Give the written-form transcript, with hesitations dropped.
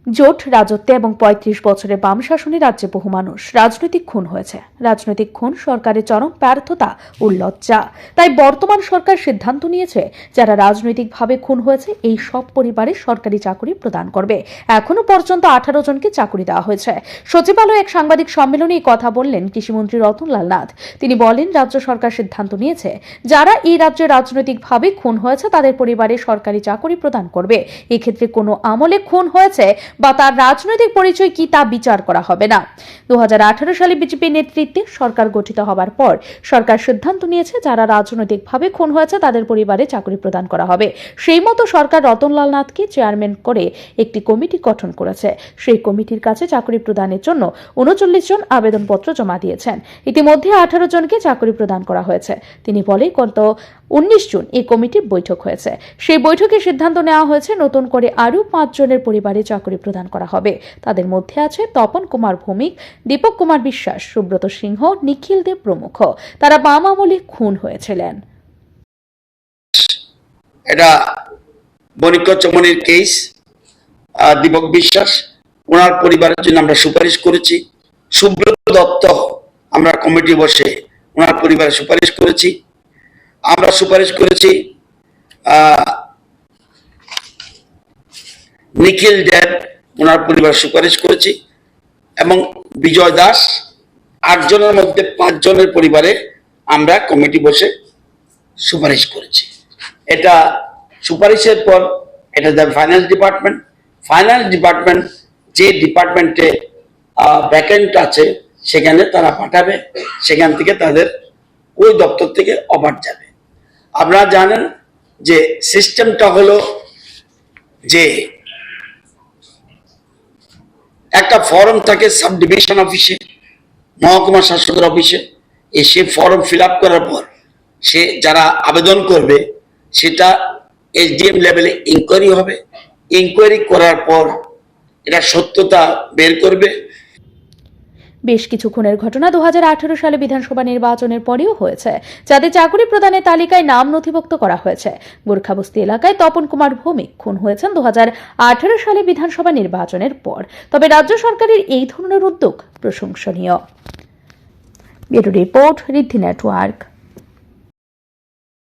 জোট রাজত্বে এবং ৩৫ বছরের বাম শাসনে রাজ্যে বহু মানুষ রাজনৈতিক খুন হয়েছে। রাজনৈতিক খুন সরকারের চরম ব্যর্থতা ও লজ্জা। তাই বর্তমান সরকার সিদ্ধান্ত নিয়েছে যারা রাজনৈতিকভাবে খুন হয়েছে এই সব পরিবারে সরকারি চাকরি প্রদান করবে। এখনো পর্যন্ত 18 জনকে চাকরি দেওয়া হয়েছে। সচিবালয়ে এক সাংবাদিক সম্মেলনে এই কথা বললেন কৃষিমন্ত্রী রতনলাল নাথ। তিনি বলেন, রাজ্য সরকার সিদ্ধান্ত নিয়েছে যারা এই রাজ্যে রাজনৈতিকভাবে খুন হয়েছে তাদের পরিবারে সরকারি চাকরি প্রদান করবে। এক্ষেত্রে কোনো আমলে খুন হয়েছে বা তার রাজনৈতিক পরিচয় কি তা বিচার করা হবে না। 2018 সালে বিজেপি নেতৃত্বে সরকার গঠিত হবার পর সরকার সিদ্ধান্ত নিয়েছে যারা রাজনৈতিকভাবে খুন হয়েছে তাদের পরিবারে চাকরি প্রদান করা হবে। সেই মতো সরকার রতনলাল নাথকে চেয়ারম্যান করে একটি কমিটি গঠন করেছে। সেই কমিটির কাছে চাকরি প্রদানের জন্য 39 জন আবেদনপত্র জমা দিয়েছেন। ইতিমধ্যে 18 জনকে চাকরি প্রদান করা হয়েছে। তিনি বলেন, গত 19 জুন এই কমিটির বৈঠক হয়েছে। সেই বৈঠকে সিদ্ধান্ত নেওয়া হয়েছে নতুন করে আরও 5 জনের পরিবারে চাকরি প্রদান করা হবে। তাদের মধ্যে আছে তপন কুমার ভৌমিক, দীপক কুমার বিশ্বাস, সুব্রত সিংহ, নিখিল দেব প্রমুখ। তারা বাম আমলে খুন হয়েছিলেন। এটা বণিক চমনির কেস। দীপক বিশ্বাস ওনার পরিবারের জন্য আমরা সুপারিশ করেছি। সুব্রত দত্ত আমরা কমিটি বসে ওনার পরিবারে সুপারিশ করেছি। আমরা সুপারিশ করেছি নিখিল দেব ওনার পরিবার সুপারিশ করেছি এবং বিজয় দাস। 8 জনের মধ্যে 5 জনের পরিবারে আমরা কমিটি বসে সুপারিশ করেছি। এটা সুপারিশের পর এটা যাবে ফাইন্যান্স ডিপার্টমেন্ট। ফাইন্যান্স ডিপার্টমেন্ট যে ডিপার্টমেন্টে ভ্যাকেন্ট আছে সেখানে তারা পাঠাবে। সেখান থেকে তাদের ওই দপ্তর থেকে অফার যাবে। আপনারা জানেন যে সিস্টেমটা হলো যে একটা ফর্ম থাকে সাব ডিভিশন অফিসে, মহকুমা শাসকের অফিসে। সে ফর্ম ফিল আপ করার পর সে যারা আবেদন করবে সেটা এসডিএম লেভেলে ইনকোয়ারি হবে। ইনকোয়ারি করার পর এটা সত্যতা বের করবে। বেশ কিছু খুনের ঘটনা 2018 সালে বিধানসভা নির্বাচনের পরেও হয়েছে, যাদের চাকরি প্রদানের তালিকায় নাম নথিভুক্ত করা হয়েছে। গোর্খাবস্তি এলাকায় তপন কুমার ভৌমিক খুন হয়েছেন 2018 সালে বিধানসভা নির্বাচনের পর। তবে রাজ্য সরকারের এই ধরনের উদ্যোগ প্রশংসনীয়। ব্যুরো রিপোর্ট, ঋদ্ধি নেটওয়ার্ক।